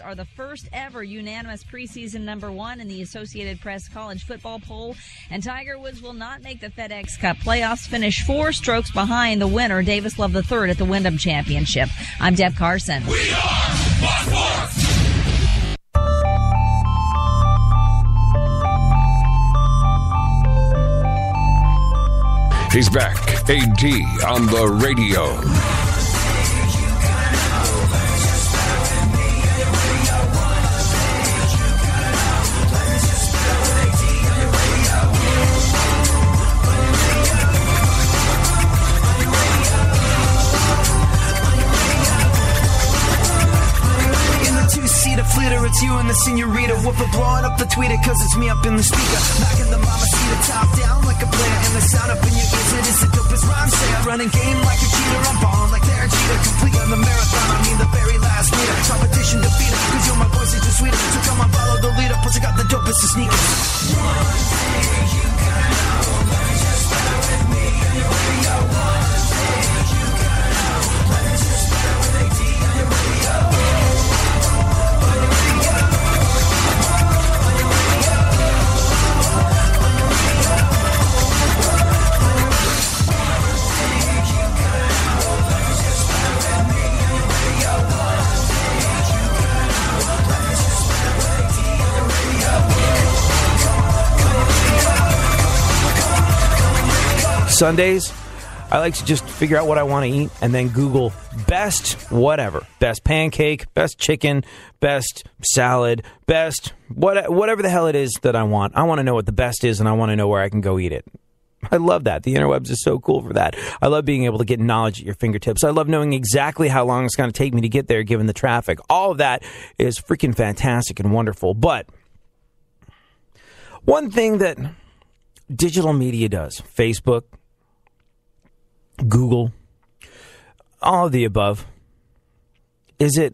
Are the first ever unanimous preseason number one in the Associated Press college football poll, and Tiger Woods will not make the FedEx Cup playoffs, finish 4 strokes behind the winner, Davis Love III, at the Wyndham Championship. I'm Deb Carson. We are Fox Sports. He's back. AD on the radio. Flitter, it's you and the senorita. Whooper blowing up the tweeter, cause it's me up in the speaker. Knocking the mama seat top down like a player. And the sound up in your ears, it is the dopest rhyme say. I'm running game like a cheater, I'm balling like they're a cheater. Complete on the marathon, I mean the very last meter. Competition defeated, cause you're my voice, it's just sweeter. So come on, follow the leader, plus I got the dopest of sneakers. One day you gotta know, learn just better with me and your radio. One day you gotta know, learn just better with AD on your radio. Sundays, I like to just figure out what I want to eat and then Google best whatever. Best pancake, best chicken, best salad, best whatever the hell it is that I want. I want to know what the best is and I want to know where I can go eat it. I love that. The interwebs is so cool for that. I love being able to get knowledge at your fingertips. I love knowing exactly how long it's going to take me to get there given the traffic. All of that is freaking fantastic and wonderful. But one thing that digital media does, Facebook, Google, all of the above, is it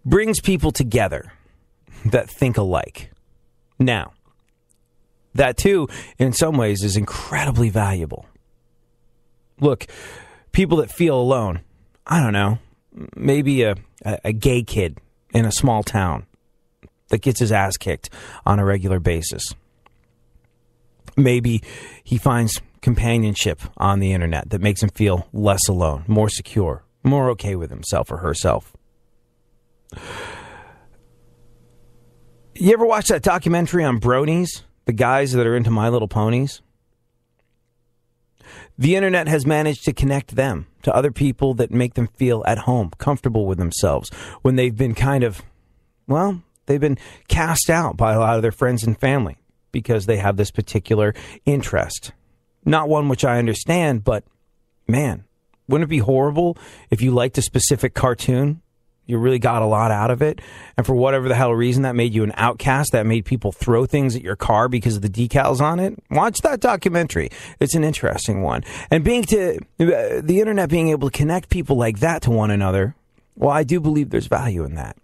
brings people together that think alike. Now, that too, in some ways, is incredibly valuable. Look, people that feel alone, I don't know, maybe a gay kid in a small town that gets his ass kicked on a regular basis. Maybe he finds companionship on the internet that makes him feel less alone, more secure, more okay with himself or herself. You ever watch that documentary on bronies, the guys that are into My Little Ponies? The internet has managed to connect them to other people that make them feel at home, comfortable with themselves, when they've been they've been cast out by a lot of their friends and family because they have this particular interest. Not one which I understand, but man, wouldn't it be horrible if you liked a specific cartoon, you really got a lot out of it, and for whatever the hell reason that made you an outcast, that made people throw things at your car because of the decals on it? Watch that documentary. It's an interesting one. And the internet being able to connect people like that to one another, well, I do believe there's value in that.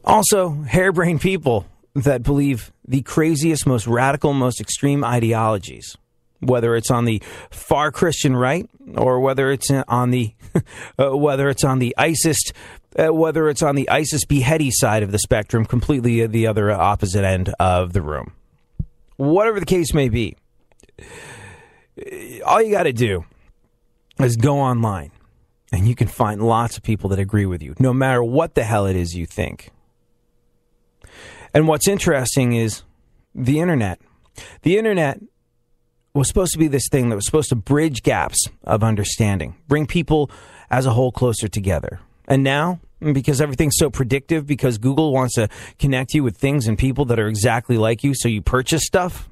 Also, harebrained people that believe the craziest, most radical, most extreme ideologies, whether it's on the far Christian right or whether it's on the ISIS beheady side of the spectrum, completely the other opposite end of the room. Whatever the case may be, all you got to do is go online and you can find lots of people that agree with you, no matter what the hell it is you think. And what's interesting is the internet. The internet was supposed to be this thing that was supposed to bridge gaps of understanding, bring people as a whole closer together. And now, because everything's so predictive, because Google wants to connect you with things and people that are exactly like you, so you purchase stuff,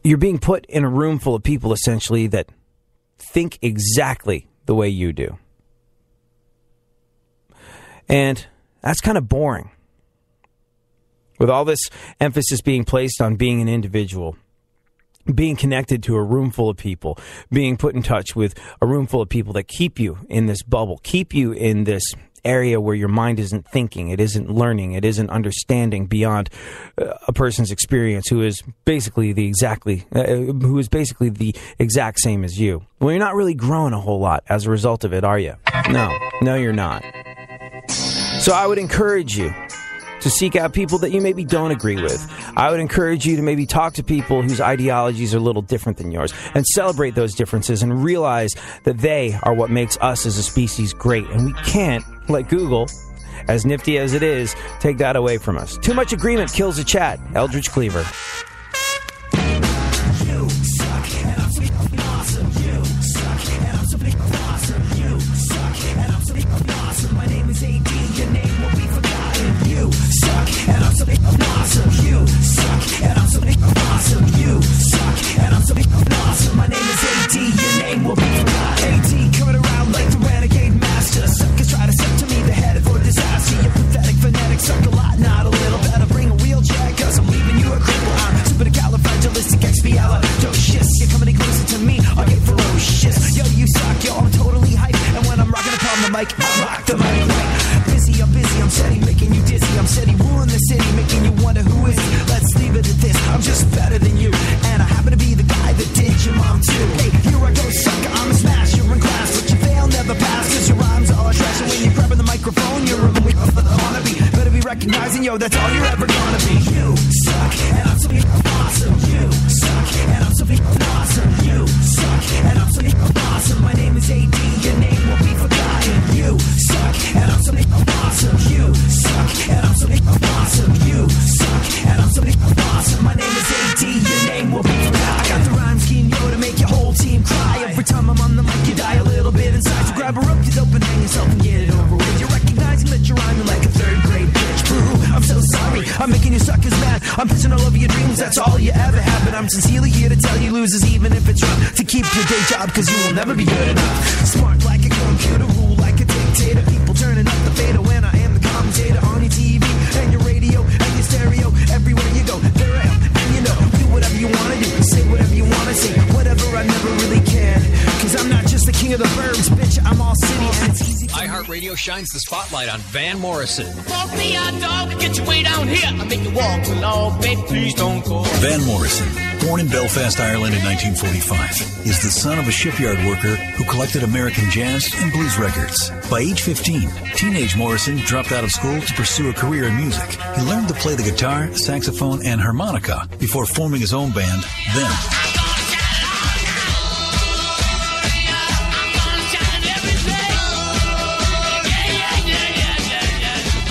you're being put in a room full of people, essentially, that think exactly the way you do. And that's kind of boring. With all this emphasis being placed on being an individual, being connected to a room full of people, being put in touch with a room full of people that keep you in this bubble, keep you in this area where your mind isn't thinking, it isn't learning, it isn't understanding beyond a person's experience who is basically the exact same as you. Well, you're not really growing a whole lot as a result of it, are you? No, you're not. So I would encourage you to seek out people that you maybe don't agree with. I would encourage you to maybe talk to people whose ideologies are a little different than yours and celebrate those differences and realize that they are what makes us as a species great. And we can't let Google, as nifty as it is, take that away from us. Too much agreement kills a chat. Eldridge Cleaver. You suck, and I'm so awesome. You suck, and I'm so awesome. You suck, and I'm so awesome. My name is AD, your name will be forgotten. You suck, and I'm so awesome. You suck, and I'm so awesome. You suck, and I'm so awesome. My name is AD, your name will be forgotten. AD coming around like the renegade master. Suckers try to step to me, they're headed for disaster. You're pathetic, fanatic, suck a lot, not a little. Better bring a wheelchair, cause I'm leaving you a cripple. I'm supercalifragilisticexpialidocious. You're coming any closer to me, I'll get ferocious. Yo, you suck, yo, I'm totally hype. And when I'm rocking the mic, I rock the mic right. Busy, I'm steady, making you dizzy. I'm steady ruling the city, making you wonder who is he. Let's leave it at this, I'm just better than you. And I happen to be the guy that did your mom too. Hey, here I go, sucker, I'm a smash. You're in class, but you fail, never pass. Cause your rhymes are trash. And when you're grabbing the microphone, you're a wannabe. Better be recognizing, yo, that's all you're ever gonna be. You suck, and I'm so awesome. You suck, and I'm so awesome. You suck, and I'm so awesome. My name is AD, your name will be forgotten. You suck, and I'm so awesome. You suck, and I'm so awesome. You suck, and I'm so awesome. My name is AD, your name will be forgotten. I got the rhyme scheme, yo, to make your whole team cry. Every time I'm on the mic, you die a little bit inside. So grab a rope, get open, hang yourself, and get it over with. You're recognizing that you're rhyming like a third grade bitch. Boo, I'm so sorry, I'm making you suckers mad. I'm pissing all over your dreams, that's all you ever have. But I'm sincerely here to tell you losers, even if it's rough, to keep your day job, cause you will never be good enough. Smart like a computer, rule like a dictator. People turning up the fader when I am the commentator on your TV and your radio and your stereo. Everywhere you go, there I am. And you know, do whatever you wanna do, say whatever you wanna say, whatever, I never really cared. Cause I'm not just the king of the burbs, bitch, I'm all city and it's easy. iHeartRadio shines the spotlight on Van Morrison. Walk me out, dog, get your way down here. I make you walk along, baby, please don't go. Van Morrison, born in Belfast, Ireland in 1945, is the son of a shipyard worker who collected American jazz and blues records. By age 15, teenage Morrison dropped out of school to pursue a career in music. He learned to play the guitar, saxophone, and harmonica before forming his own band, Them.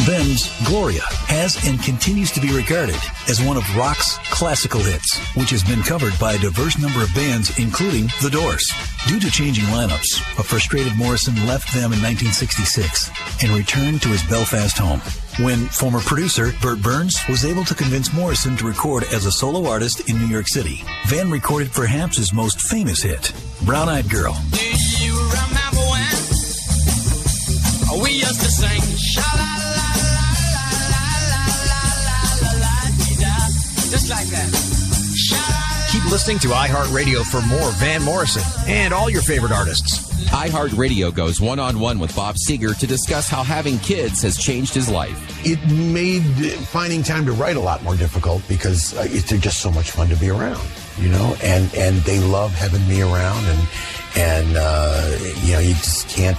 Them's Gloria has and continues to be regarded as one of rock's classical hits, which has been covered by a diverse number of bands, including The Doors. Due to changing lineups, a frustrated Morrison left Them in 1966 and returned to his Belfast home. When former producer Bert Burns was able to convince Morrison to record as a solo artist in New York City, Van recorded perhaps his most famous hit, Brown Eyed Girl. Do you remember when we used to sing sha-la-la-la-la-la-la-la-la-la-la-la, just like that? Keep listening to iHeartRadio for more Van Morrison and all your favorite artists. iHeartRadio goes one-on-one with Bob Seger to discuss how having kids has changed his life. It made finding time to write a lot more difficult because they're just so much fun to be around, you know, and they love having me around and you know, you just can't,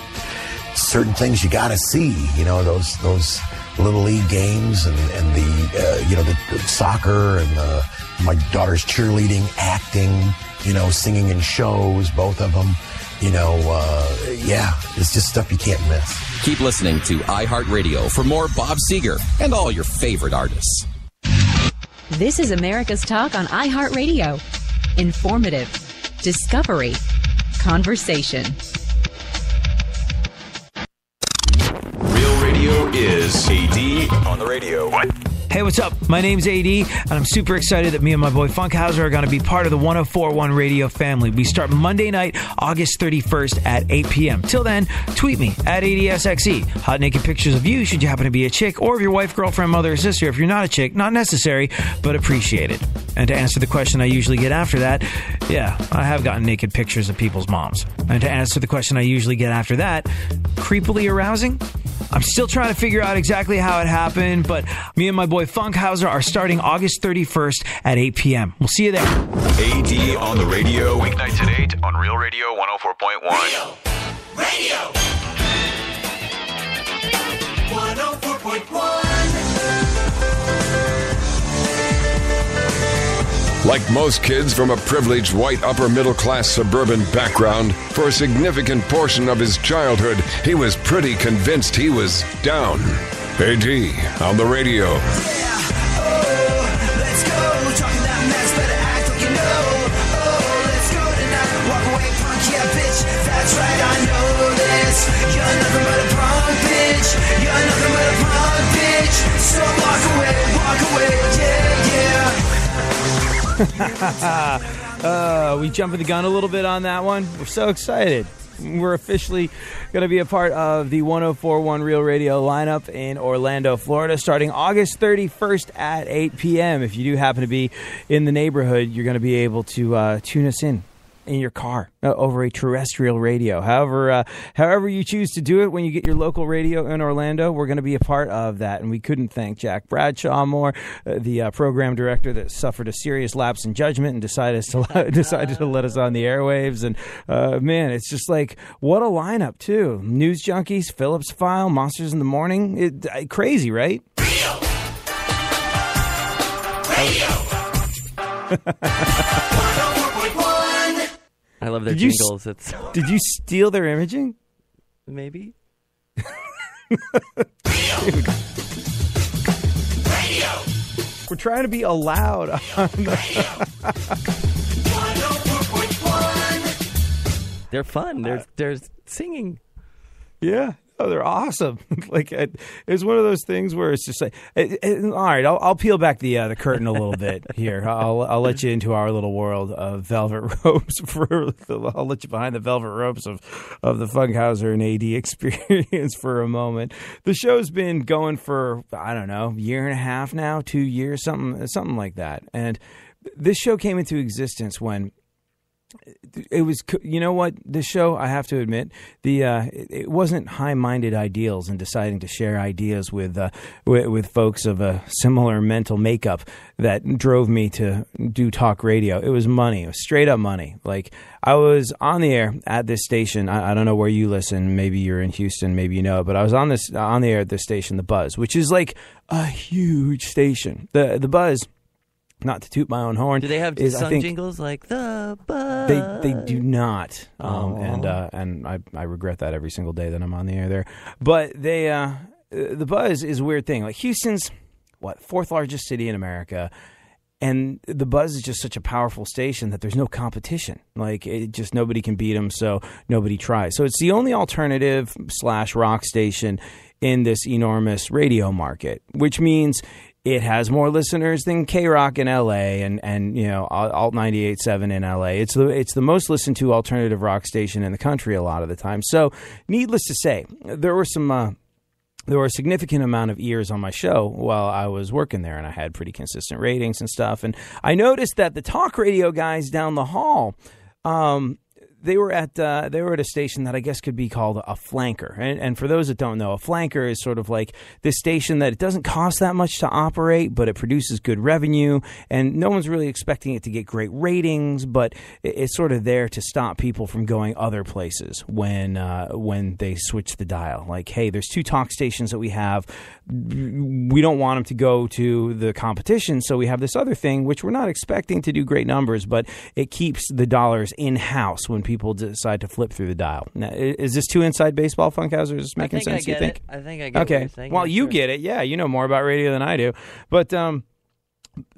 certain things you got to see, you know, those little league games and the, you know, the soccer and my daughter's cheerleading, acting, you know, singing in shows, both of them. You know, yeah, it's just stuff you can't miss. Keep listening to iHeartRadio for more Bob Seger and all your favorite artists. This is America's Talk on iHeartRadio. Informative, discovery, conversation. Real radio is AD on the radio. What? Hey, what's up? My name's AD, and I'm super excited that me and my boy Funkhauser are going to be part of the 104.1 radio family. We start Monday night, August 31st at 8 p.m. Till then, tweet me at ADSXE. Hot naked pictures of you, should you happen to be a chick, or of your wife, girlfriend, mother, or sister. If you're not a chick, not necessary, but appreciated. And to answer the question I usually get after that, yeah, I have gotten naked pictures of people's moms. And to answer the question I usually get after that, creepily arousing? I'm still trying to figure out exactly how it happened, but me and my boy Funkhauser are starting August 31st at 8 p.m. We'll see you there. AD on the radio. Weeknights at 8 on Real Radio 104.1. Radio 104.1. Like most kids from a privileged white upper middle class suburban background, for a significant portion of his childhood, he was pretty convinced he was down. AD on the radio. Yeah, oh, let's go. Talking that mess, better act like you know. Oh, let's go tonight. Walk away, punk, yeah, bitch. That's right, I know this. You're nothing but a punk, bitch. You're nothing but a punk, bitch. So walk away, yeah, yeah. We jumping the gun a little bit on that one. We're so excited. We're officially going to be a part of the 104.1 Real Radio lineup in Orlando, Florida, starting August 31st at 8 p.m. If you do happen to be in the neighborhood, you're going to be able to tune us in your car over a terrestrial radio. However you choose to do it when you get your local radio in Orlando, we're going to be a part of that. And we couldn't thank Jack Bradshaw more, the program director that suffered a serious lapse in judgment and decided to let us on the airwaves. And man, it's just like, what a lineup too. News Junkies, Phillips File, Monsters in the Morning. Crazy, right? Radio. I love their jingles. Did you steal their imaging? Maybe. Radio. We're trying to be allowed on They're fun. They're singing. Yeah. Oh, they're awesome. Like it's one of those things where it's just like, all right, I'll peel back the curtain a little bit here. I'll let you into our little world of velvet ropes. I'll let you behind the velvet ropes of the Funkhauser and AD experience for a moment. The show's been going for, I don't know, year and a half now, 2 years, something like that. And this show came into existence when it was, you know what, this show, I have to admit, it wasn't high-minded ideals and deciding to share ideas with folks of a similar mental makeup that drove me to do talk radio. It was money. It was straight up money. Like, I was on the air at this station. I don't know where you listen. Maybe you're in Houston. Maybe you know. But I was on the air at this station, The Buzz, which is like a huge station. The Buzz, not to toot my own horn. Do they have sung jingles like The Buzz? They do not. And I regret that every single day that I'm on the air there. But The Buzz is a weird thing. Like, Houston's, fourth largest city in America. And The Buzz is just such a powerful station that there's no competition. Like, nobody can beat them, so nobody tries. So it's the only alternative / rock station in this enormous radio market, which means it has more listeners than K-Rock in L.A. and you know, Alt 98.7 in L.A. It's the most listened to alternative rock station in the country a lot of the time. So, needless to say, there were a significant amount of ears on my show while I was working there, and I had pretty consistent ratings and stuff. And I noticed that the talk radio guys down the hall, they were at a station that I guess could be called a flanker. And for those that don't know, a flanker is sort of like this station that it doesn't cost that much to operate, but it produces good revenue, and no one's really expecting it to get great ratings, but it's sort of there to stop people from going other places when they switch the dial. Like, hey, there's 2 talk stations that we have. We don't want them to go to the competition, so we have this other thing, which we're not expecting to do great numbers, but it keeps the dollars in-house when people decide to flip through the dial. Now, is this too inside baseball, Funkhauser? Is this making sense, you think? I think I get okay. what you're saying. Well, you get it. Yeah, you know more about radio than I do. But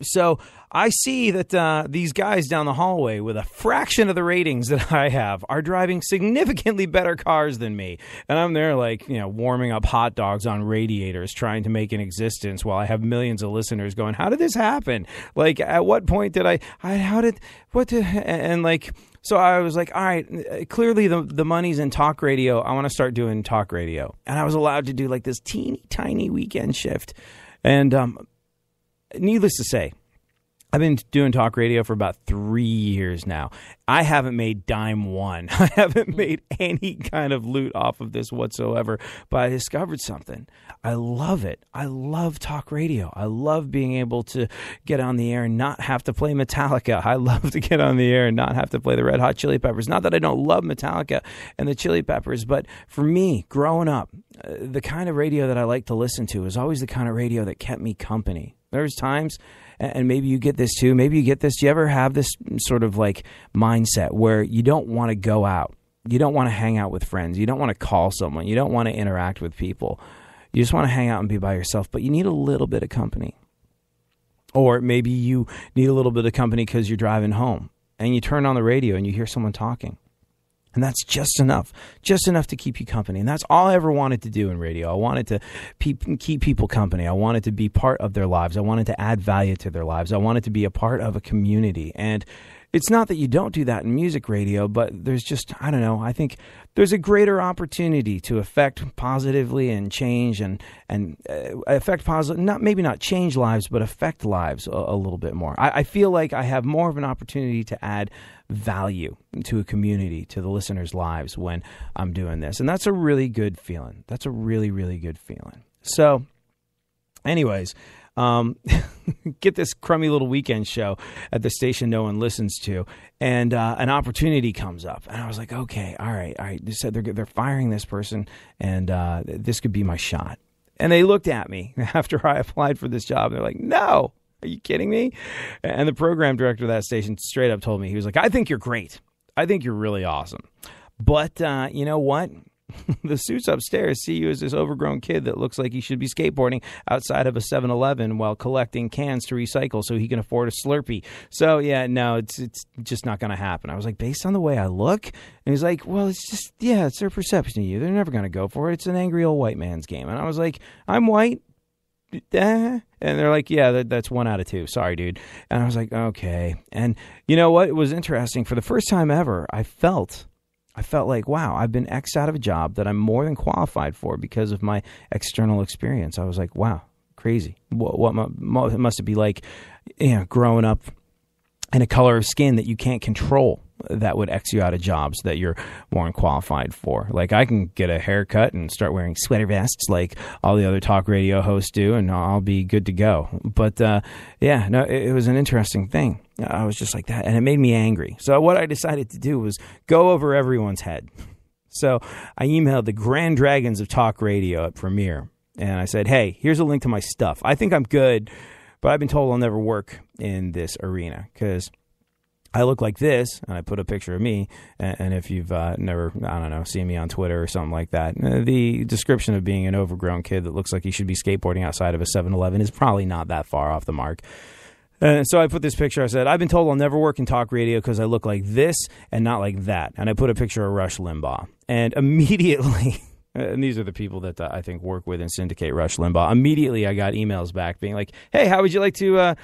so I see that these guys down the hallway with a fraction of the ratings that I have are driving significantly better cars than me. And I'm there like, you know, warming up hot dogs on radiators trying to make an existence while I have millions of listeners going, how did this happen? Like, at what point did and like, so I was like, all right, clearly the money's in talk radio. I want to start doing talk radio. And I was allowed to do like this teeny tiny weekend shift. And needless to say, I've been doing talk radio for about 3 years now. I haven't made dime one. I haven't made any kind of loot off of this whatsoever, but I discovered something. I love it. I love talk radio. I love being able to get on the air and not have to play Metallica. I love to get on the air and not have to play the Red Hot Chili Peppers. Not that I don't love Metallica and the Chili Peppers, but for me, growing up, the kind of radio that I like to listen to is always the kind of radio that kept me company. There's times, and maybe you get this too, maybe you get this, do you ever have this sort of like mindset where you don't want to go out? You don't want to hang out with friends. You don't want to call someone. You don't want to interact with people. You just want to hang out and be by yourself, but you need a little bit of company. Or maybe you need a little bit of company because you're driving home and you turn on the radio and you hear someone talking. And that's just enough to keep you company. And that's all I ever wanted to do in radio. I wanted to keep people company. I wanted to be part of their lives. I wanted to add value to their lives. I wanted to be a part of a community. And it's not that you don't do that in music radio, but there's just, I don't know, I think there's a greater opportunity to affect positively and change and affect positive, maybe not change lives, but affect lives a little bit more. I feel like I have more of an opportunity to add value to a community, to the listeners' lives when I'm doing this. And that's a really good feeling. That's a really, really good feeling. So anyways, get this crummy little weekend show at the station no one listens to, and an opportunity comes up, and I was like, okay, all right. They said they're firing this person, and this could be my shot. And they looked at me after I applied for this job. They're like, no, are you kidding me? And the program director of that station straight up told me, he was like, I think you're great. I think you're really awesome. But you know what? The suits upstairs see you as this overgrown kid that looks like he should be skateboarding outside of a 7-Eleven while collecting cans to recycle so he can afford a Slurpee. So, yeah, no, it's just not going to happen. I was like, based on the way I look? And he's like, well, it's just, yeah, it's their perception of you. They're never going to go for it. It's an angry old white man's game. And I was like, I'm white. And they're like, yeah, that's 1 out of 2. Sorry, dude. And I was like, okay. And you know what? It was interesting. For the first time ever, I felt like, wow, I've been X'd out of a job that I'm more than qualified for because of my external experience. I was like, wow, crazy. What must it be like, growing up in a color of skin that you can't control that would X you out of jobs that you're more than qualified for. Like, I can get a haircut and start wearing sweater vests like all the other talk radio hosts do, and I'll be good to go. But, it was an interesting thing. I was just like that, and it made me angry. So what I decided to do was go over everyone's head. So I emailed the Grand Dragons of Talk Radio at Premiere, and I said, hey, here's a link to my stuff. I think I'm good, but I've been told I'll never work in this arena because I look like this, and I put a picture of me, and if you've never, seen me on Twitter or something like that, the description of being an overgrown kid that looks like he should be skateboarding outside of a 7-Eleven is probably not that far off the mark. So I put this picture. I said, I've been told I'll never work in talk radio because I look like this and not like that. And I put a picture of Rush Limbaugh. And immediately, and these are the people that I think work with and syndicate Rush Limbaugh, immediately I got emails back being like, hey, how would you like to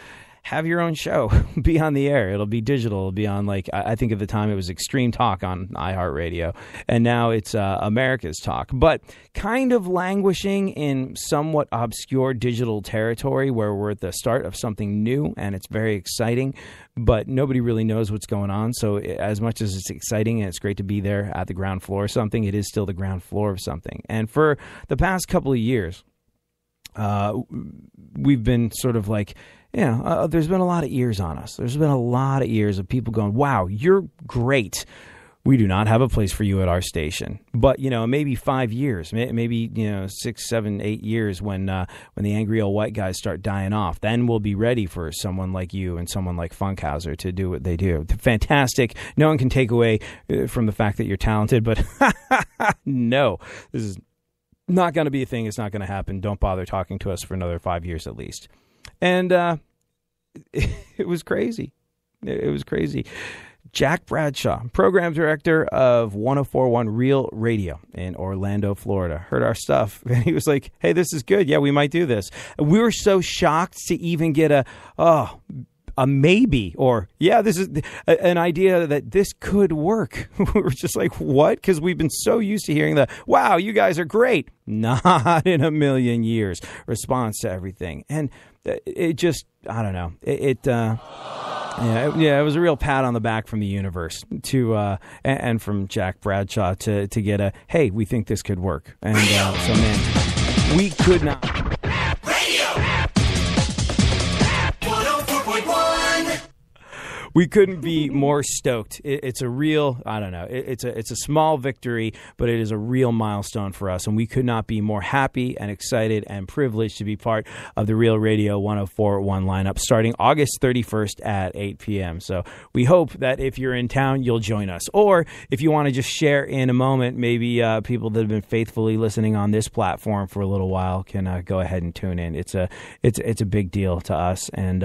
have your own show, be on the air? It'll be digital. It'll be on, like, I think at the time it was Extreme Talk on iHeartRadio, and now it's America's Talk, but kind of languishing in somewhat obscure digital territory where we're at the start of something new, and it's very exciting, but nobody really knows what's going on. So as much as it's exciting and it's great to be there at the ground floor of something, it is still the ground floor of something. And for the past couple of years, we've been sort of like, there's been a lot of ears on us. There's been a lot of ears of people going, wow, you're great. We do not have a place for you at our station. But, maybe 5 years, maybe, 6, 7, 8 years when the angry old white guys start dying off, then we'll be ready for someone like you and someone like Funkhauser to do what they do. Fantastic. No one can take away from the fact that you're talented, but no, this is not going to be a thing. It's not going to happen. Don't bother talking to us for another 5 years at least. And it was crazy. It was crazy. Jack Bradshaw, program director of 104.1 Real Radio in Orlando, Florida, heard our stuff. And he was like, hey, this is good. Yeah, we might do this. We were so shocked to even get a maybe, or this is an idea that this could work. We were just like, what? Because we've been so used to hearing the, wow, you guys are great. Not in a million years response to everything. And it just, I don't know. It was a real pat on the back from the universe and from Jack Bradshaw to get a, hey, we think this could work. And so, man, we could not. We couldn't be more stoked. It's a real, I don't know, it's a small victory, but it is a real milestone for us. And we could not be more happy and excited and privileged to be part of the Real Radio 104.1 lineup starting August 31st at 8 p.m. So we hope that if you're in town, you'll join us. Or if you want to just share in a moment, maybe people that have been faithfully listening on this platform for a little while can go ahead and tune in. It's a big deal to us. And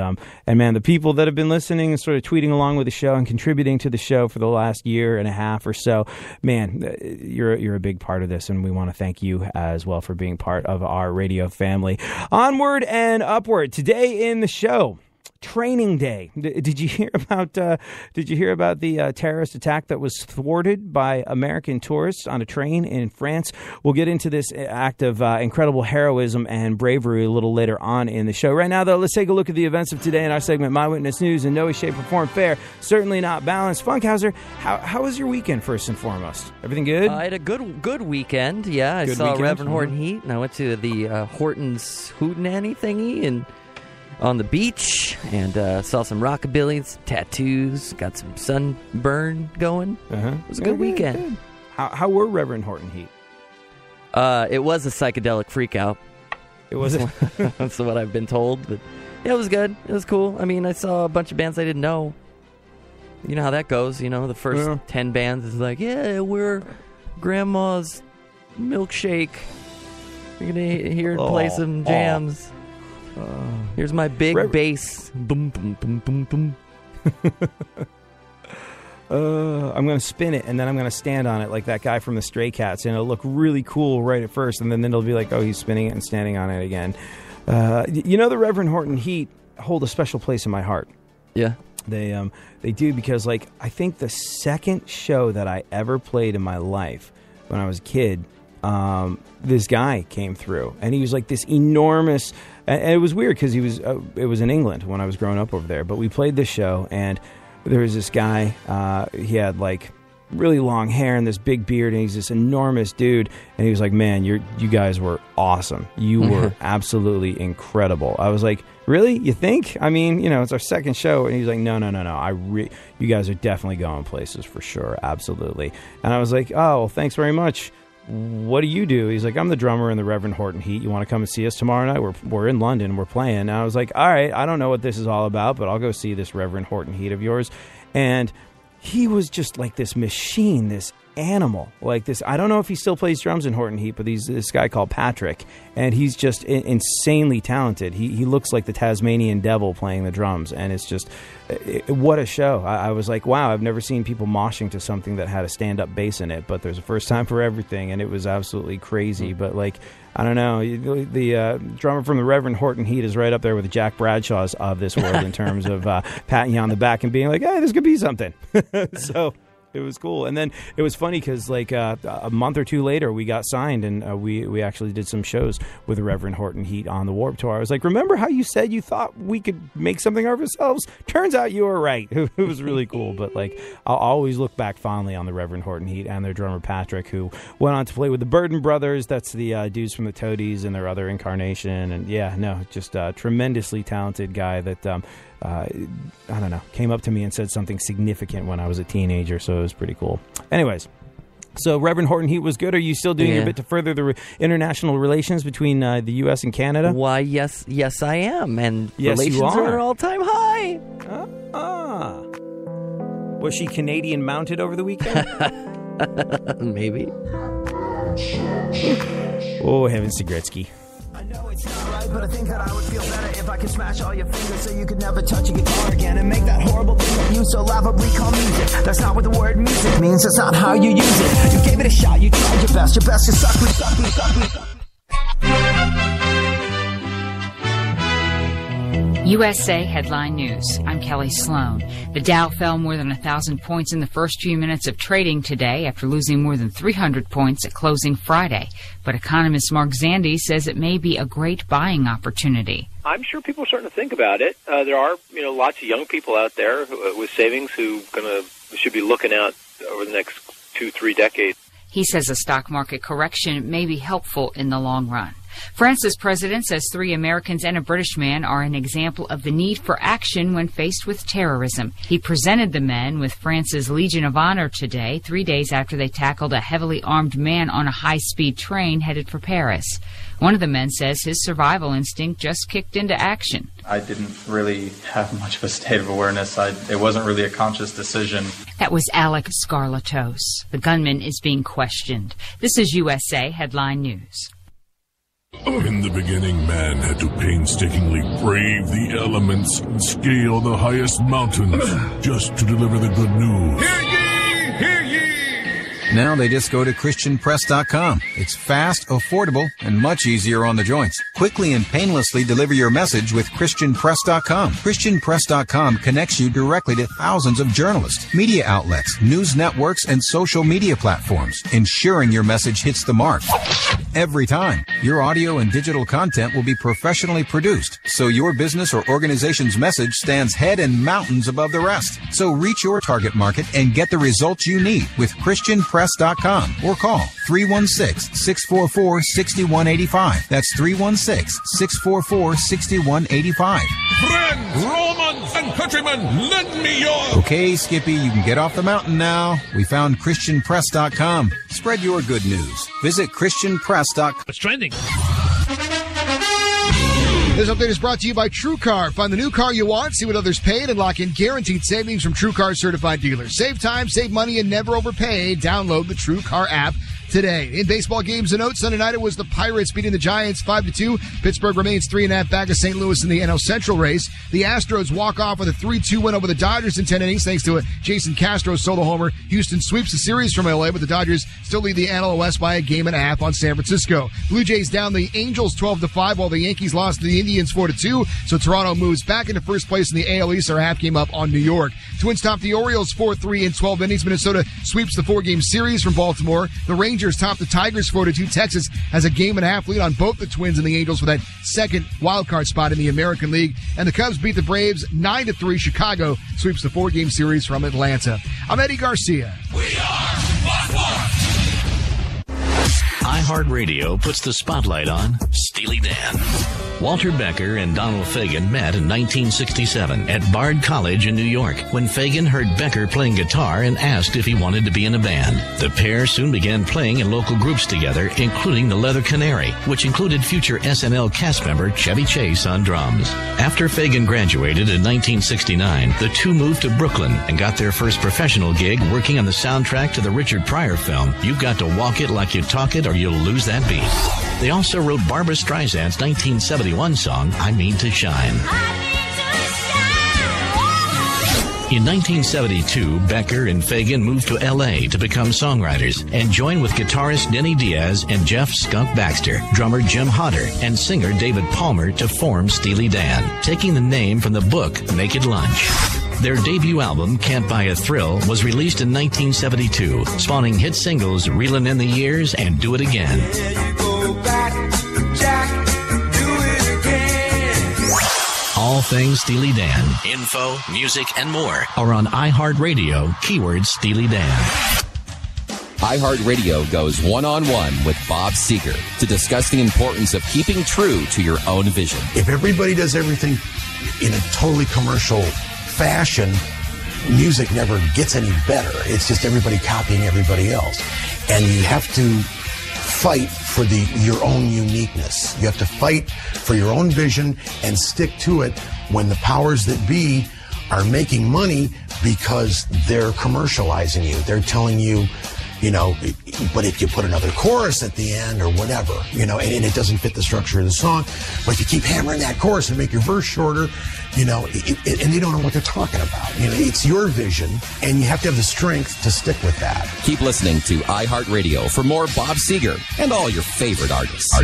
man, the people that have been listening and sort of tweeting along with the show and contributing to the show for the last year and a half or so, man, you're a big part of this, and we want to thank you as well for being part of our radio family. Onward and upward. Today in the show, Training Day. Did you hear about the terrorist attack that was thwarted by American tourists on a train in France? We'll get into this act of incredible heroism and bravery a little later on in the show. Right now, though, let's take a look at the events of today in our segment, My Witness News. In no way, shape, or form fair. Certainly not balanced. Funkhauser, how was your weekend, first and foremost? Everything good? I had a good weekend, yeah. I saw Reverend Horton Heat, and I went to the Horton's Hootenanny thingy, and on the beach, and saw some rockabilly, tattoos, got some sunburn going. It was a good weekend. Good. How were Reverend Horton Heat? It was a psychedelic freakout. It was. That's what I've been told. But yeah, it was good. It was cool. I mean, I saw a bunch of bands I didn't know. You know how that goes. You know, the first 10 bands is like, yeah, we're Grandma's Milkshake. We're gonna hear and play some jams. Here's my big bass. Boom, boom, boom, boom, boom. I'm going to spin it, and then I'm going to stand on it like that guy from the Stray Cats, and it'll look really cool right at first, and then it'll be like, oh, he's spinning it and standing on it again. The Reverend Horton Heat hold a special place in my heart. Yeah. They do, because, like, I think the second show that I ever played in my life when I was a kid, this guy came through, and he was like this enormous, and it was weird because it was in England when I was growing up over there, but we played this show, and there was this guy, he had like really long hair and this big beard, and he's this enormous dude, and he was like, man, you guys were awesome. You were absolutely incredible. I was like, really? You think? I mean, it's our second show. And he's like, no. You guys are definitely going places for sure. Absolutely. And I was like, oh, well, thanks very much. What do you do? He's like, I'm the drummer in the Reverend Horton Heat. You want to come and see us tomorrow night? We're in London. We're playing. And I was like, all right, I don't know what this is all about, but I'll go see this Reverend Horton Heat of yours. And he was just like this machine, this animal, like this. I don't know if he still plays drums in Horton Heat, but he's this guy called Patrick, and he's just insanely talented. He looks like the Tasmanian devil playing the drums, and it's just what a show. I was like, wow, I've never seen people moshing to something that had a stand-up bass in it, but there's a first time for everything, and it was absolutely crazy. But like, I don't know, the drummer from the Reverend Horton Heat is right up there with the Jack Bradshaws of this world in terms of patting you on the back and being like, hey, this could be something. So it was cool. And then it was funny because like a month or two later we got signed, and we actually did some shows with the Reverend Horton Heat on the Warped Tour. I was like, remember how you said you thought we could make something of ourselves? Turns out you were right. It was really cool. But like, I'll always look back fondly on the Reverend Horton Heat and their drummer Patrick, who went on to play with the Burden Brothers. That's the dudes from the Toadies and their other incarnation. And yeah, no, just a tremendously talented guy that I don't know, came up to me and said something significant when I was a teenager, so it was pretty cool. Anyways, so Reverend Horton Heat was good. Are you still doing your bit to further the international relations between the U.S. and Canada? Why, yes, I am, and yes, relations are at an all-time high. Was she Canadian mounted over the weekend? Maybe. Oh, heavens to Gretzky. I know it's not right, but I think that I would feel better if I could smash all your fingers so you could never touch a guitar again and make that horrible thing that you so laughably call music. That's not what the word music means, that's not how you use it. You gave it a shot, you tried your best just suck me. USA Headline News. I'm Kelly Sloan. The Dow fell more than 1,000 points in the first few minutes of trading today after losing more than 300 points at closing Friday. But economist Mark Zandi says it may be a great buying opportunity. I'm sure people are starting to think about it. There are, lots of young people out there with savings who should be looking out over the next 2-3 decades. He says a stock market correction may be helpful in the long run. France's president says 3 Americans and a British man are an example of the need for action when faced with terrorism. He presented the men with France's Legion of Honor today, 3 days after they tackled a heavily armed man on a high-speed train headed for Paris. One of the men says his survival instinct just kicked into action. I didn't really have much of a state of awareness. It wasn't really a conscious decision. That was Alec Scarlatos. The gunman is being questioned. This is USA Headline News. In the beginning, man had to painstakingly brave the elements and scale the highest mountains just to deliver the good news. Hear ye! Hear ye! Now they just go to ChristianPress.com. It's fast, affordable, and much easier on the joints. Quickly and painlessly deliver your message with ChristianPress.com. ChristianPress.com connects you directly to thousands of journalists, media outlets, news networks, and social media platforms, ensuring your message hits the mark. Every time, your audio and digital content will be professionally produced, so your business or organization's message stands head and mountains above the rest. So reach your target market and get the results you need with ChristianPress.com or call 316-644-6185. That's 316-644-6185. Friends, Romans, and countrymen, lend me your... Okay, Skippy, you can get off the mountain now. We found ChristianPress.com. Spread your good news. Visit ChristianPress.com. What's trending? This update is brought to you by TrueCar. Find the new car you want, see what others paid, and lock in guaranteed savings from TrueCar certified dealers. Save time, save money, and never overpay. Download the TrueCar app today. In baseball games, a note, Sunday night it was the Pirates beating the Giants 5-2. Pittsburgh remains 3.5 back of St. Louis in the NL Central race. The Astros walk off with a 3-2 win over the Dodgers in 10 innings thanks to a Jason Castro solo homer. Houston sweeps the series from LA, but the Dodgers still lead the NL West by a game and a half on San Francisco. Blue Jays down the Angels 12-5 while the Yankees lost to the Indians 4-2. So Toronto moves back into first place in the AL East. Our half game up on New York. Twins top the Orioles 4-3 in 12 innings. Minnesota sweeps the 4-game series from Baltimore. The Rangers top the Tigers 4-2. Texas has a game and a half lead on both the Twins and the Angels for that second wildcard spot in the American League. And the Cubs beat the Braves 9-3. Chicago sweeps the 4-game series from Atlanta. I'm Eddie Garcia. We are iHeartRadio puts the spotlight on Steely Dan. Walter Becker and Donald Fagen met in 1967 at Bard College in New York when Fagen heard Becker playing guitar and asked if he wanted to be in a band. The pair soon began playing in local groups together, including the Leather Canary, which included future SNL cast member Chevy Chase on drums. After Fagen graduated in 1969, the two moved to Brooklyn and got their first professional gig working on the soundtrack to the Richard Pryor film, You've Got to Walk It Like You Talk It or You'll Lose That Beat. They also wrote Barbra Streisand's 1971 song, I Mean to Shine. In 1972, Becker and Fagen moved to L.A. to become songwriters and joined with guitarist Denny Diaz and Jeff Skunk Baxter, drummer Jim Hodder, and singer David Palmer to form Steely Dan, taking the name from the book Naked Lunch. Their debut album, Can't Buy a Thrill, was released in 1972, spawning hit singles Reelin' in the Years and Do It Again. All things Steely Dan, info, music, and more are on iHeartRadio, keyword Steely Dan. iHeartRadio goes one-on-one with Bob Seger to discuss the importance of keeping true to your own vision. If everybody does everything in a totally commercial fashion, music never gets any better. It's just everybody copying everybody else. And you have to fight for your own uniqueness. You have to fight for your own vision and stick to it when the powers that be are making money because they're commercializing you. They're telling you, but if you put another chorus at the end or whatever, and it doesn't fit the structure of the song, but if you keep hammering that chorus and make your verse shorter, and they don't know what they're talking about. It's your vision, and you have to have the strength to stick with that. Keep listening to iHeartRadio for more Bob Seger and all your favorite artists.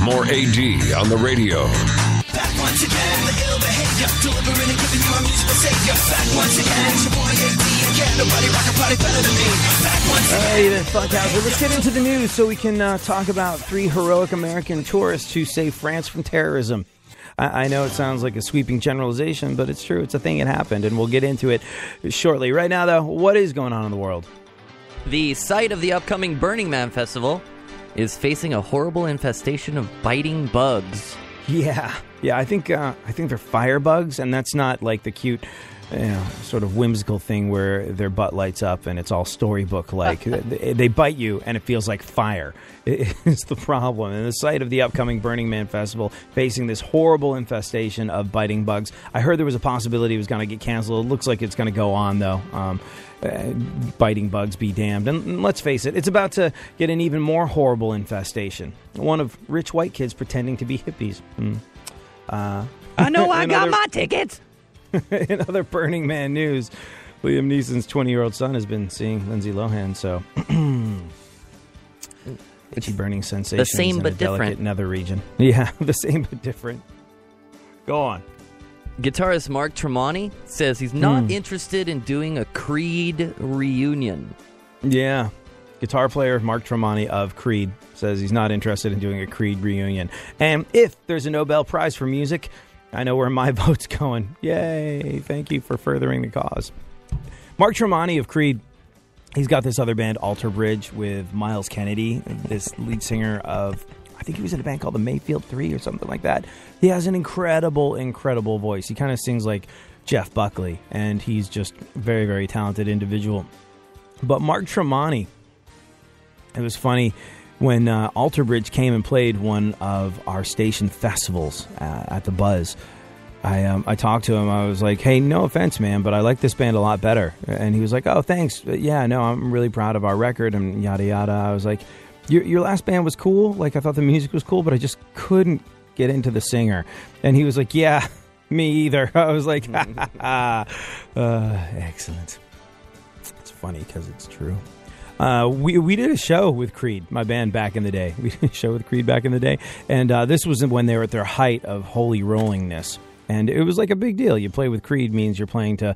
more AD on the radio. Back once again, the ill behavior, delivering and giving you a musical savior. Back once again, it's your boy AD again. Nobody rock a party better than me. Back once again. Hey then, Funkhauser. Let's get into the news so we can talk about 3 heroic American tourists who saved France from terrorism. I know it sounds like a sweeping generalization, but it's true. It's a thing that happened, and we'll get into it shortly. Right now, though, what is going on in the world? The site of the upcoming Burning Man Festival is facing a horrible infestation of biting bugs. Yeah, I think they're firebugs, and that's not like the cute, sort of whimsical thing where their butt lights up and it's all storybook-like. They bite you, and it feels like fire. It's the problem. And the site of the upcoming Burning Man Festival facing this horrible infestation of biting bugs. I heard there was a possibility it was going to get canceled. It looks like it's going to go on, though. Biting bugs be damned. And let's face it, it's about to get an even more horrible infestation. One of rich white kids pretending to be hippies. I know I got my tickets. In other Burning Man news, Liam Neeson's 20-year-old son has been seeing Lindsay Lohan, so it's burning sensations the same in but a delicate different nether region. Yeah, the same but different. Go on. Guitarist Mark Tremonti says he's not interested in doing a Creed reunion. Yeah. Guitar player Mark Tremonti of Creed says he's not interested in doing a Creed reunion. And if there's a Nobel Prize for music, I know where my vote's going. Yay. Thank you for furthering the cause. Mark Tremonti of Creed, he's got this other band, Alter Bridge, with Miles Kennedy, this lead singer of, I think he was in a band called the Mayfield 3 or something like that. He has an incredible, incredible voice. He kind of sings like Jeff Buckley, and he's just a very, very talented individual. But Mark Tremonti, it was funny when Alter Bridge came and played one of our station festivals at the Buzz. I talked to him. I was like, hey, no offense, man, but I like this band a lot better. And he was like, oh, thanks. Yeah, no, I'm really proud of our record and yada, yada. I was like, your last band was cool. Like, I thought the music was cool, but I just couldn't get into the singer. And he was like, yeah, me either. I was like, excellent. It's funny because it's true. We did a show with Creed, my band, back in the day. We did a show with Creed back in the day. And this was when they were at their height of holy rollingness. And it was like a big deal. You play with Creed means you're playing to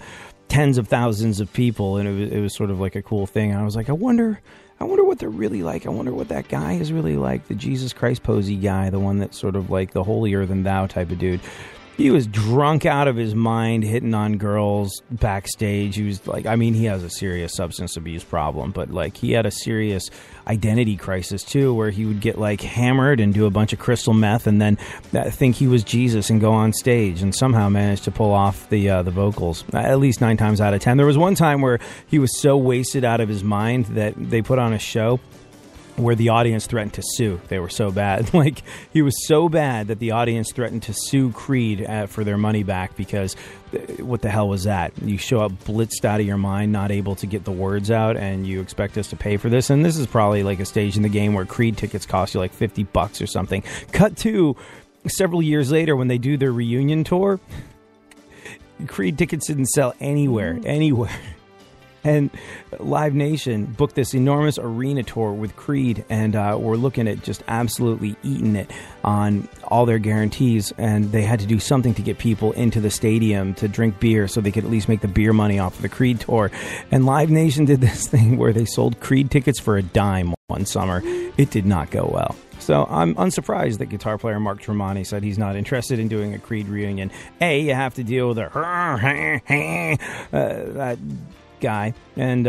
tens of thousands of people. And it was sort of like a cool thing. And I was like, I wonder what they're really like. I wonder what that guy is really like. The Jesus Christ posy guy, the one that's sort of like the holier than thou type of dude. He was drunk out of his mind, hitting on girls backstage. He was like, I mean, he has a serious substance abuse problem, but like he had a serious identity crisis too, where he would get like hammered and do a bunch of crystal meth and then think he was Jesus and go on stage and somehow manage to pull off the vocals, at least 9 times out of 10. There was one time where he was so wasted out of his mind that they put on a show where the audience threatened to sue. They were so bad. Like, he was so bad that the audience threatened to sue Creed for their money back because what the hell was that? You show up blitzed out of your mind, not able to get the words out, and you expect us to pay for this? And this is probably like a stage in the game where Creed tickets cost you like $50 or something. Cut to several years later when they do their reunion tour. Creed tickets didn't sell anywhere. And Live Nation booked this enormous arena tour with Creed, and we're looking at just absolutely eating it on all their guarantees, and they had to do something to get people into the stadium to drink beer so they could at least make the beer money off of the Creed tour. And Live Nation did this thing where they sold Creed tickets for $0.10 one summer. It did not go well. So I'm unsurprised that guitar player Mark Tremonti said he's not interested in doing a Creed reunion. You have to deal with that guy, and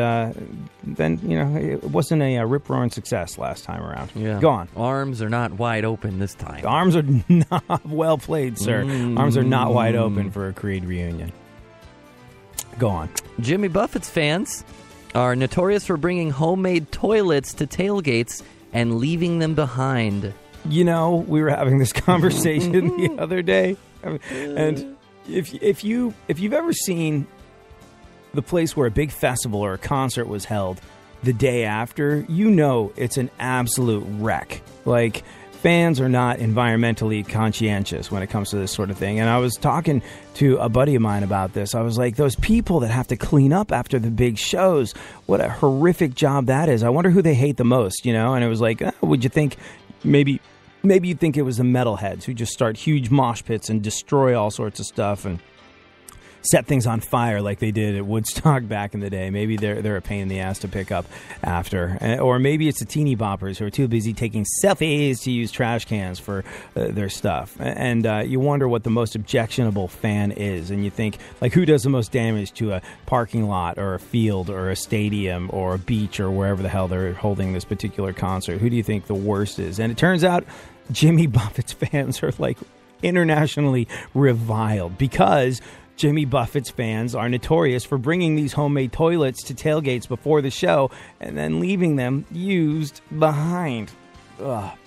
then it wasn't a rip-roaring success last time around. Yeah. Go on. Arms are not wide open this time. Arms are not well played, sir. Arms are not wide open for a Creed reunion. Go on. Jimmy Buffett's fans are notorious for bringing homemade toilets to tailgates and leaving them behind. We were having this conversation the other day, and if you've ever seen the place where a big festival or a concert was held the day after, it's an absolute wreck. Like, fans are not environmentally conscientious when it comes to this sort of thing. And I was talking to a buddy of mine about this. I was like, those people that have to clean up after the big shows, what a horrific job that is. I wonder who they hate the most, And it was like, would you think maybe maybe you'd think it was the metalheads who just start huge mosh pits and destroy all sorts of stuff and set things on fire like they did at Woodstock back in the day. Maybe they're a pain in the ass to pick up after. Or maybe it's the teeny boppers who are too busy taking selfies to use trash cans for their stuff. And you wonder what the most objectionable fan is. And you think, like, who does the most damage to a parking lot or a field or a stadium or a beach or wherever the hell they're holding this particular concert? Who do you think the worst is? And it turns out Jimmy Buffett's fans are, like, internationally reviled because Jimmy Buffett's fans are notorious for bringing these homemade toilets to tailgates before the show and then leaving them used behind. Ugh.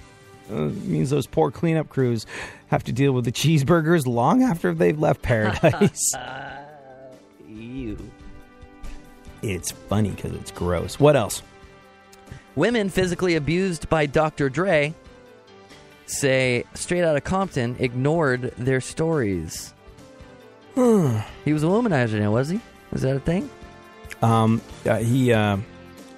It means those poor cleanup crews have to deal with the cheeseburgers long after they've left paradise. Ew. It's funny because it's gross. What else? Women physically abused by Dr. Dre say Straight Outta Compton ignored their stories. He was a womanizer now, was he? Was that a thing?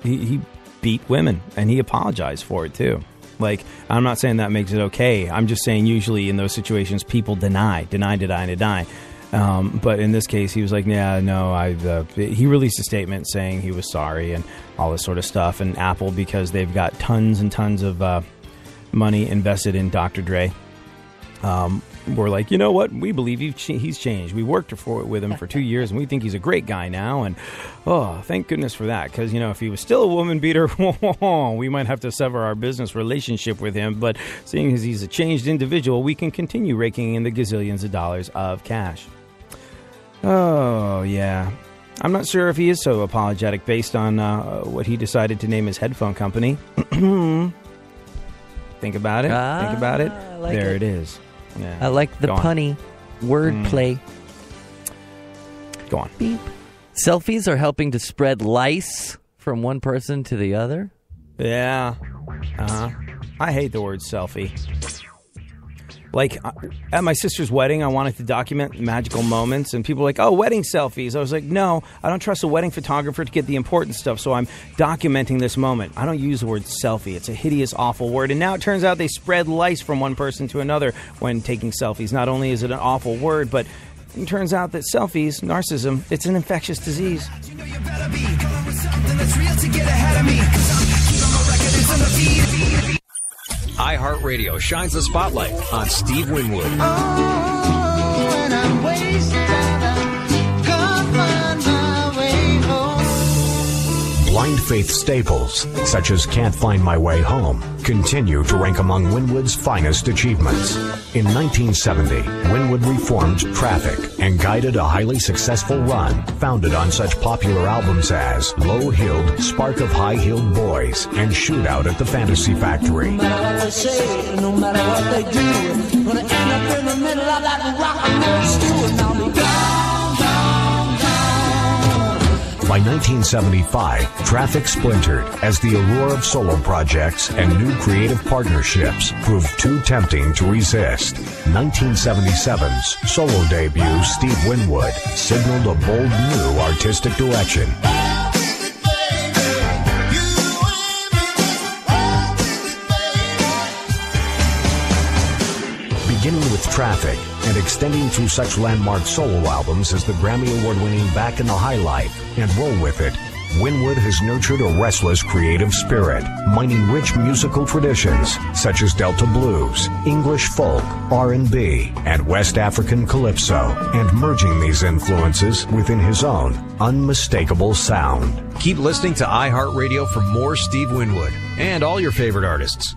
He beat women, and he apologized for it, too. Like, I'm not saying that makes it okay. I'm just saying usually in those situations, people deny. But in this case, he was like, yeah, no, he released a statement saying he was sorry and all this sort of stuff. And Apple, because they've got tons and tons of money invested in Dr. Dre, we're like, you know what? We believe he's changed. We worked with him for 2 years, and we think he's a great guy now. And, thank goodness for that. Because, if he was still a woman beater, we might have to sever our business relationship with him. But seeing as he's a changed individual, we can continue raking in the gazillions of dollars of cash. Oh, yeah. I'm not sure if he is so apologetic based on what he decided to name his headphone company. Think about it. Like there it is. Yeah. I like the punny wordplay. Go on. Beep. Selfies are helping to spread lice from one person to the other. Yeah. I hate the word selfie. Like, at my sister's wedding, I wanted to document magical moments, and people were like, oh, wedding selfies. I was like, no, I don't trust a wedding photographer to get the important stuff, so I'm documenting this moment. I don't use the word selfie. It's a hideous, awful word, and now it turns out they spread lice from one person to another when taking selfies. Not only is it an awful word, but it turns out that selfies, narcissism, it's an infectious disease. iHeartRadio shines the spotlight on Steve Winwood. And I'm wasted, I can't find my way home. Blind faith staples, such as Can't Find My Way Home, continue to rank among Winwood's finest achievements. In 1970, Winwood reformed Traffic and guided a highly successful run founded on such popular albums as Low-Heeled, Spark of High-Heeled Boys, and Shootout at the Fantasy Factory. No matter what they say, no matter what they do, gonna end up in the middle of that rock and roll stew, and I'll be down, down, down. By 1975, Traffic splintered as the allure of solo projects and new creative partnerships proved too tempting to resist. 1977's solo debut, Steve Winwood, signaled a bold new artistic direction. Beginning with Traffic and extending through such landmark solo albums as the Grammy Award-winning Back in the High Life and Roll With It, Winwood has nurtured a restless creative spirit, mining rich musical traditions such as Delta Blues, English folk, R&B, and West African calypso, and merging these influences within his own unmistakable sound. Keep listening to iHeartRadio for more Steve Winwood and all your favorite artists.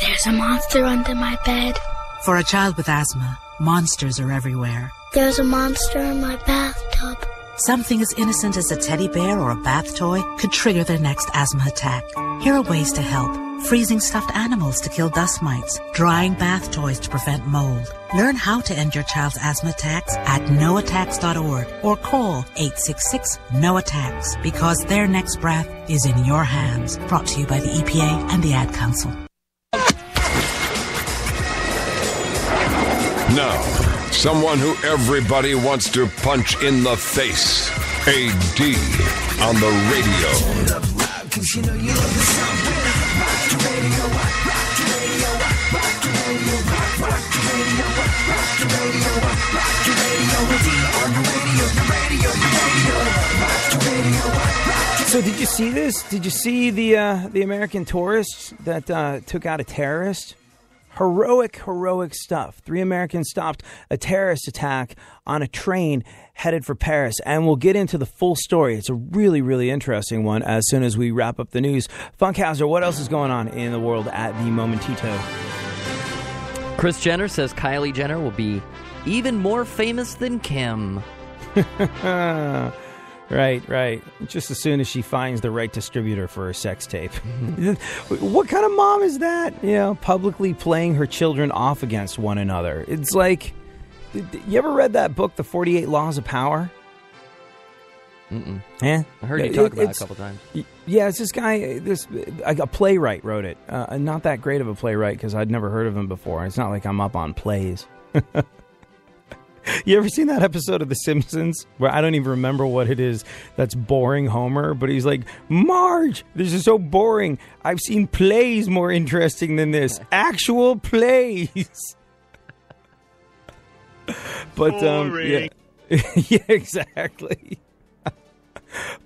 There's a monster under my bed. For a child with asthma, monsters are everywhere. There's a monster in my bathtub. Something as innocent as a teddy bear or a bath toy could trigger their next asthma attack. Here are ways to help. Freezing stuffed animals to kill dust mites. Drying bath toys to prevent mold. Learn how to end your child's asthma attacks at noattacks.org or call 866-NO-ATTACKS because their next breath is in your hands. Brought to you by the EPA and the Ad Council. Now, someone who everybody wants to punch in the face. AD on the radio. So did you see this? Did you see the American tourists that took out a terrorist? Heroic stuff. 3 Americans stopped a terrorist attack on a train headed for Paris. And we'll get into the full story. It's a really, really interesting one as soon as we wrap up the news. Funkhauser, what else is going on in the world at the momentito? Kris Jenner says Kylie Jenner will be even more famous than Kim. Right. Just as soon as she finds the right distributor for her sex tape. What kind of mom is that? Publicly playing her children off against one another. It's like, you ever read that book, The 48 Laws of Power? Mm-mm. Yeah? I heard you talk about it a couple times. Yeah, it's this guy, a playwright wrote it. Not that great of a playwright because I'd never heard of him before. It's not like I'm up on plays. You ever seen that episode of The Simpsons where I don't even remember what it is that's boring Homer, but he's like, Marge, this is so boring. I've seen plays more interesting than this. Actual plays. But, yeah. Yeah, exactly.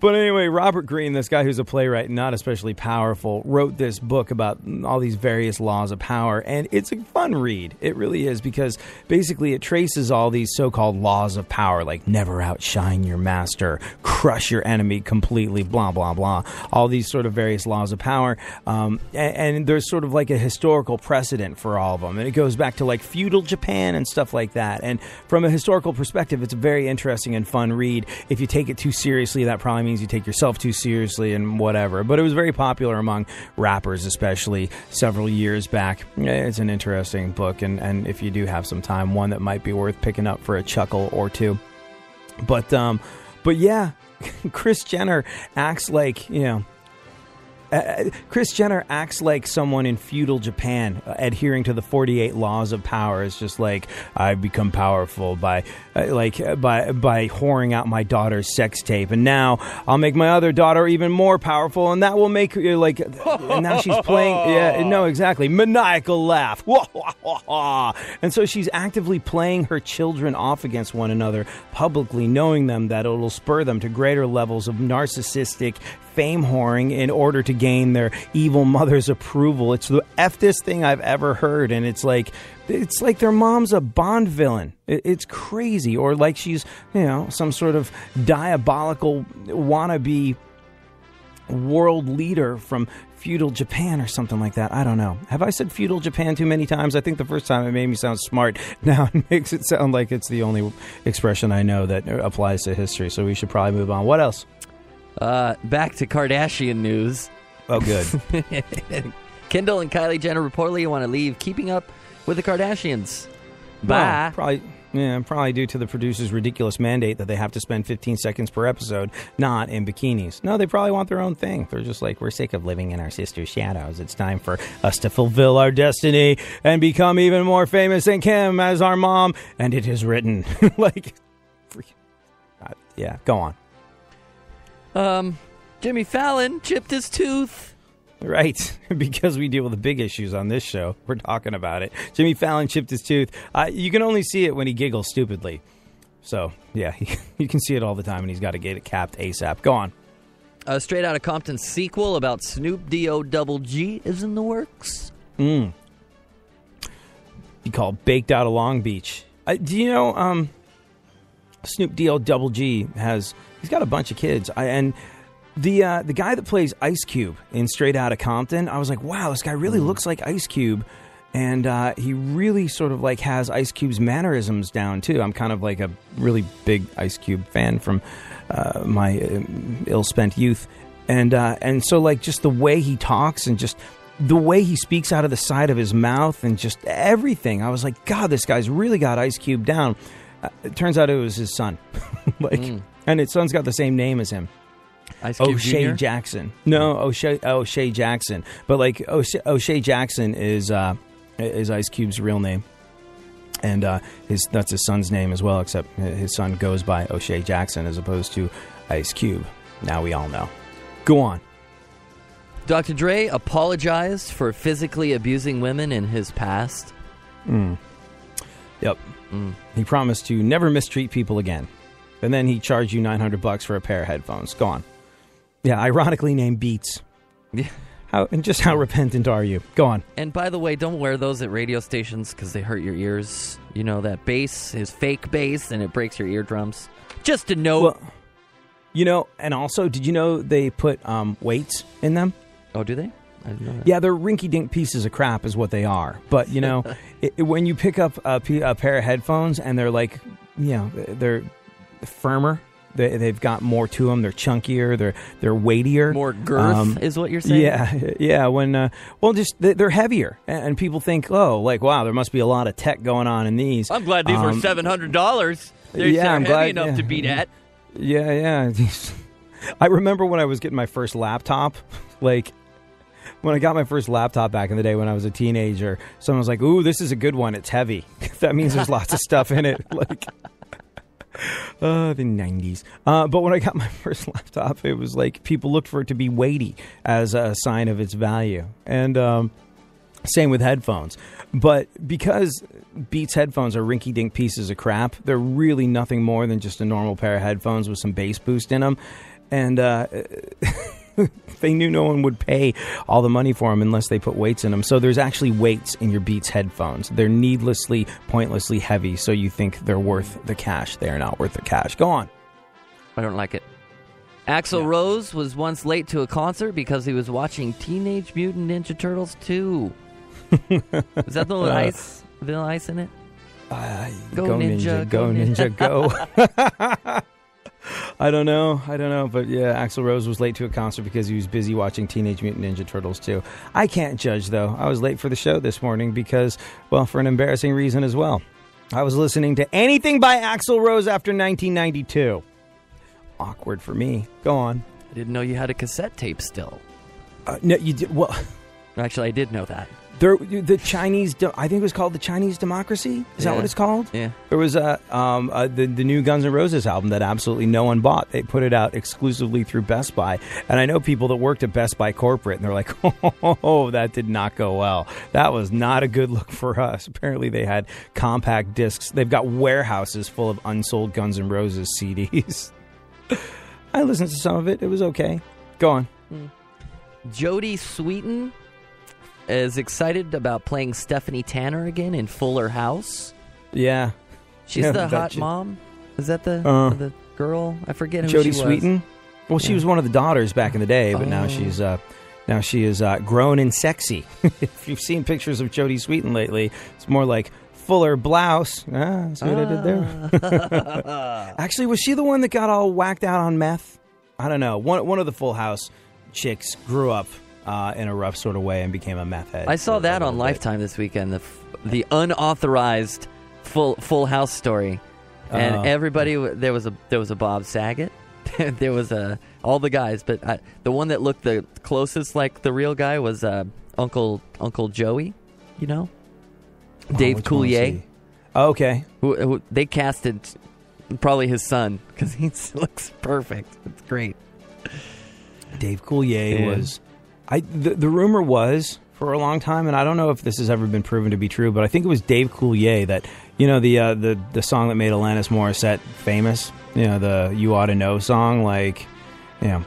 But anyway, Robert Greene, this guy who's a playwright, not especially powerful, wrote this book about all these various laws of power. And it's a fun read. It really is, because basically it traces all these so-called laws of power, like never outshine your master, crush your enemy completely, blah, blah, blah. All these sort of various laws of power. And there's sort of like a historical precedent for all of them. And it goes back to like feudal Japan and stuff like that. And from a historical perspective, it's a very interesting and fun read. If you take it too seriously, that probably means you take yourself too seriously and whatever. But it was very popular among rappers, especially several years back. It's an interesting book, and if you do have some time, one that might be worth picking up for a chuckle or two. But yeah, Kris Jenner acts like, Kris Jenner acts like someone in feudal Japan, adhering to the 48 laws of power. It's just like, I've become powerful by whoring out my daughter's sex tape, and now I'll make my other daughter even more powerful, and that will make her like. And now she's playing. Yeah, no, exactly, maniacal laugh. And so she's actively playing her children off against one another publicly, knowing that it'll spur them to greater levels of narcissistic fame whoring in order to gain their evil mother's approval. It's the F-dest thing I've ever heard, and it's like their mom's a Bond villain. It's crazy, or like she's some sort of diabolical wannabe world leader from feudal Japan or something like that. I don't know. Have I said feudal Japan too many times? I think the first time it made me sound smart. Now it makes it sound like it's the only expression I know that applies to history. So we should probably move on. What else? Back to Kardashian news. Oh, good. Kendall and Kylie Jenner reportedly want to leave Keeping Up with the Kardashians. Bye. Well, probably due to the producer's ridiculous mandate that they have to spend 15 seconds per episode not in bikinis. No, they probably want their own thing. They're just like, we're sick of living in our sister's shadows. It's time for us to fulfill our destiny and become even more famous than Kim as our mom. And it is written. Yeah, go on. Jimmy Fallon chipped his tooth. Right, because we deal with the big issues on this show. We're talking about it. Jimmy Fallon chipped his tooth. You can only see it when he giggles stupidly. So, yeah, you can see it all the time, and he's got to get it capped ASAP. Go on. Straight Outta Compton sequel about Snoop D.O. Double G is in the works. Be called Baked Out of Long Beach. Do you know Snoop D.O. Double G he's got a bunch of kids, and the guy that plays Ice Cube in Straight Outta Compton, I was like, wow, this guy really looks like Ice Cube, and he really sort of like has Ice Cube's mannerisms down too. I'm kind of like a really big Ice Cube fan from my ill-spent youth, and so like just the way he talks and just the way he speaks out of the side of his mouth and just everything, I was like, God, this guy's really got Ice Cube down. It turns out it was his son. And his son's got the same name as him. Ice Cube O'Shea Jr.? Jackson. No, O'Shea Jackson. But like O'Shea Jackson is Ice Cube's real name. And that's his son's name as well, except his son goes by O'Shea Jackson as opposed to Ice Cube. Now we all know. Go on. Dr. Dre apologized for physically abusing women in his past. Yep. He promised to never mistreat people again. And then he charged you $900 for a pair of headphones. Go on. Yeah, ironically named Beats. Yeah. How repentant are you? Go on. And by the way, don't wear those at radio stations because they hurt your ears. You know, that bass is fake bass and it breaks your eardrums. Just a note. Well, you know, and also, did you know they put weights in them? Oh, do they? I didn't know that. Yeah, they're rinky-dink pieces of crap is what they are. But, you know, when you pick up a pair of headphones and they're like, you know, they're firmer. They've got more to them. They're chunkier. They're weightier. More girth is what you're saying? Yeah. When they're heavier. And people think, oh, like, wow, there must be a lot of tech going on in these. I'm glad these were $700. They're I'm heavy glad, enough to beat at. Yeah. I remember when I was getting my first laptop, like, when I got my first laptop back in the day when I was a teenager, someone was like, ooh, this is a good one. It's heavy. That means there's lots of stuff in it. Like, the 90s. But when I got my first laptop, it was like people looked for it to be weighty as a sign of its value. And same with headphones. But because Beats headphones are rinky-dink pieces of crap, they're really nothing more than just a normal pair of headphones with some bass boost in them. And they knew no one would pay all the money for them unless they put weights in them. So there's actually weights in your Beats headphones. They're needlessly, pointlessly heavy, so you think they're worth the cash. They are not worth the cash. Go on. I don't like it. Axl Rose was once late to a concert because he was watching Teenage Mutant Ninja Turtles 2. Is that the little ice? Vanilla ice in it? Go Ninja, go Ninja, go. I don't know, but yeah, Axl Rose was late to a concert because he was busy watching Teenage Mutant Ninja Turtles 2. I can't judge, though. I was late for the show this morning because, well, for an embarrassing reason as well. I was listening to anything by Axl Rose after 1992. Awkward for me. Go on. I didn't know you had a cassette tape still. No, you did. Well, actually, I did know that. The Chinese, I think it was called the Chinese Democracy. Is that what it's called? Yeah. There was the new Guns N' Roses album that absolutely no one bought. They put it out exclusively through Best Buy. And I know people that worked at Best Buy corporate, and they're like, oh, that did not go well. That was not a good look for us. Apparently they had compact discs. They've got warehouses full of unsold Guns N' Roses CDs. I listened to some of it. It was okay. Go on. Jodie Sweetin is excited about playing Stephanie Tanner again in Fuller House. Yeah. She's the hot mom? Is that the girl? I forget who Jodie she was. Sweetin? Well, she was one of the daughters back in the day, but now she is grown and sexy. If you've seen pictures of Jodie Sweetin lately, it's more like Fuller blouse. See what I did there? Actually, was she the one that got all whacked out on meth? I don't know. One of the Full House chicks grew up in a rough sort of way and became a meth head. I saw that on Lifetime this weekend, the unauthorized Full House story, and everybody there was a Bob Saget, there was all the guys, but the one that looked the closest like the real guy was Uncle Joey, you know, Dave Coulier. Oh, okay, who they casted probably his son because he looks perfect. It's great. Dave Coulier was. The rumor was for a long time, and I don't know if this has ever been proven to be true, but I think it was Dave Coulier that, you know, the song that made Alanis Morissette famous, you know, the You Ought to Know song, like, you know,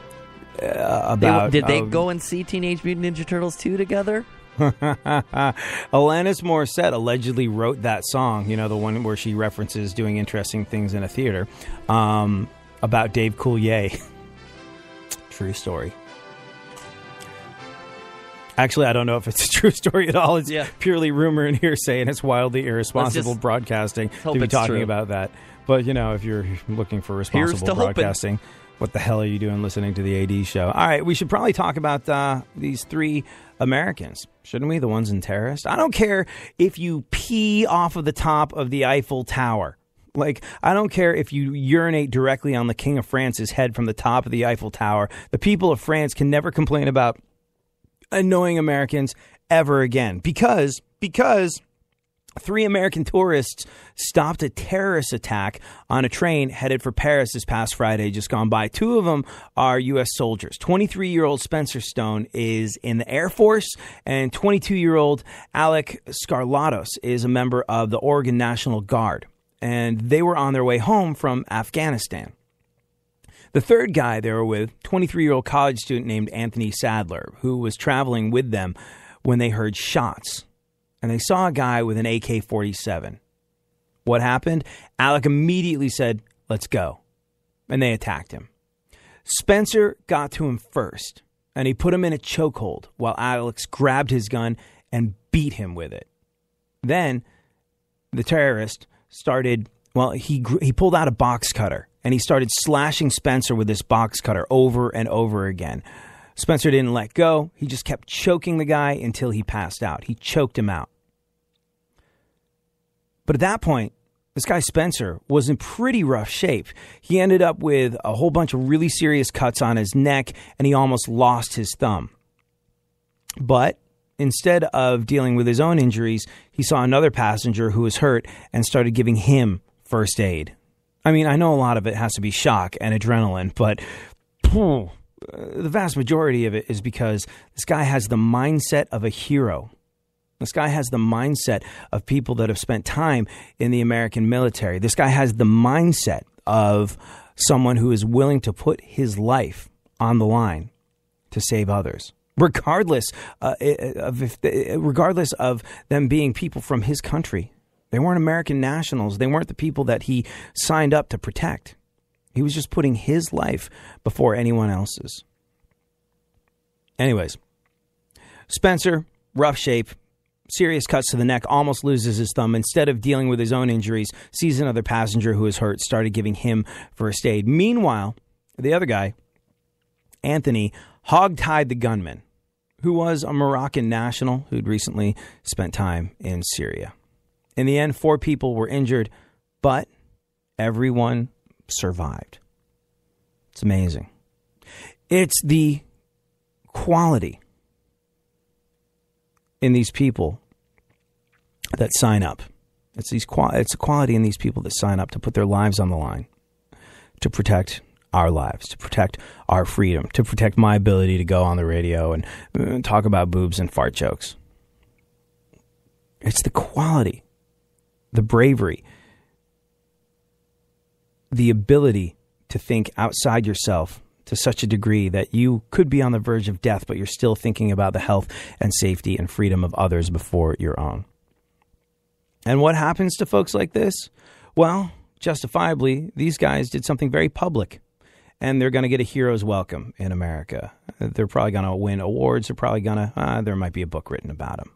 about... Did they go and see Teenage Mutant Ninja Turtles 2 together? Alanis Morissette allegedly wrote that song, you know, the one where she references doing interesting things in a theater, about Dave Coulier. True story. Actually, I don't know if it's a true story at all. It's purely rumor and hearsay, and it's wildly irresponsible broadcasting to be talking about that. But, you know, if you're looking for responsible broadcasting, what the hell are you doing listening to the AD show? All right, we should probably talk about these three Americans, shouldn't we? The ones in terrorist. I don't care if you pee off of the top of the Eiffel Tower. Like, I don't care if you urinate directly on the King of France's head from the top of the Eiffel Tower. The people of France can never complain about annoying Americans ever again because three American tourists stopped a terrorist attack on a train headed for Paris this past Friday, just gone by. Two of them are U.S. soldiers. 23-year-old Spencer Stone is in the Air Force, and 22-year-old Alec Scarlatos is a member of the Oregon National Guard. And they were on their way home from Afghanistan. The third guy they were with, 23-year-old college student named Anthony Sadler, who was traveling with them when they heard shots. And they saw a guy with an AK-47. What happened? Alec immediately said, "Let's go." And they attacked him. Spencer got to him first, and he put him in a chokehold while Alex grabbed his gun and beat him with it. Then the terrorist started, he pulled out a box cutter, and he started slashing Spencer with this box cutter over and over again. Spencer didn't let go. He just kept choking the guy until he passed out. He choked him out. But at that point, this guy Spencer was in pretty rough shape. He ended up with a whole bunch of really serious cuts on his neck, and he almost lost his thumb. But instead of dealing with his own injuries, he saw another passenger who was hurt and started giving him first aid. I mean, I know a lot of it has to be shock and adrenaline, but the vast majority of it is because this guy has the mindset of a hero. This guy has the mindset of people that have spent time in the American military. This guy has the mindset of someone who is willing to put his life on the line to save others, regardless of them being people from his country. They weren't American nationals. They weren't the people that he signed up to protect. He was just putting his life before anyone else's. Anyways, Spencer, rough shape, serious cuts to the neck, almost loses his thumb. Instead of dealing with his own injuries, sees another passenger who is hurt, started giving him first aid. Meanwhile, the other guy, Anthony, hog-tied the gunman, who was a Moroccan national who'd recently spent time in Syria. In the end, 4 people were injured, but everyone survived. It's amazing. It's the quality in these people that sign up. It's a quality in these people that sign up to put their lives on the line, to protect our lives, to protect our freedom, to protect my ability to go on the radio and talk about boobs and fart jokes. It's the quality, the bravery, the ability to think outside yourself to such a degree that you could be on the verge of death, but you're still thinking about the health and safety and freedom of others before your own. And what happens to folks like this? Well, justifiably, these guys did something very public, and they're going to get a hero's welcome in America. They're probably going to win awards. They're probably going to, there might be a book written about them.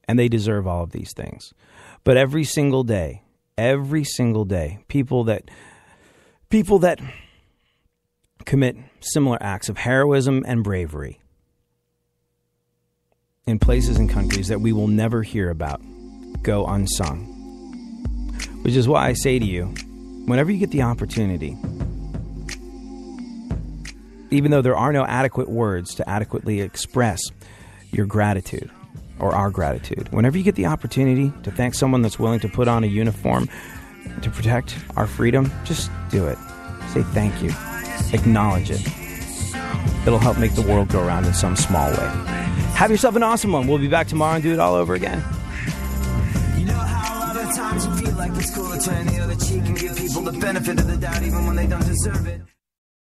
And they deserve all of these things. But every single day, people that commit similar acts of heroism and bravery in places and countries that we will never hear about go unsung. Which is why I say to you, whenever you get the opportunity, even though there are no adequate words to adequately express your gratitude or our gratitude, whenever you get the opportunity to thank someone that's willing to put on a uniform to protect our freedom, just do it. Say thank you. Acknowledge it. It'll help make the world go around in some small way. Have yourself an awesome one. We'll be back tomorrow and do it all over again. You know how other times you feel like it's cool to turn the other cheek and give people the benefit of the doubt even when they don't deserve it.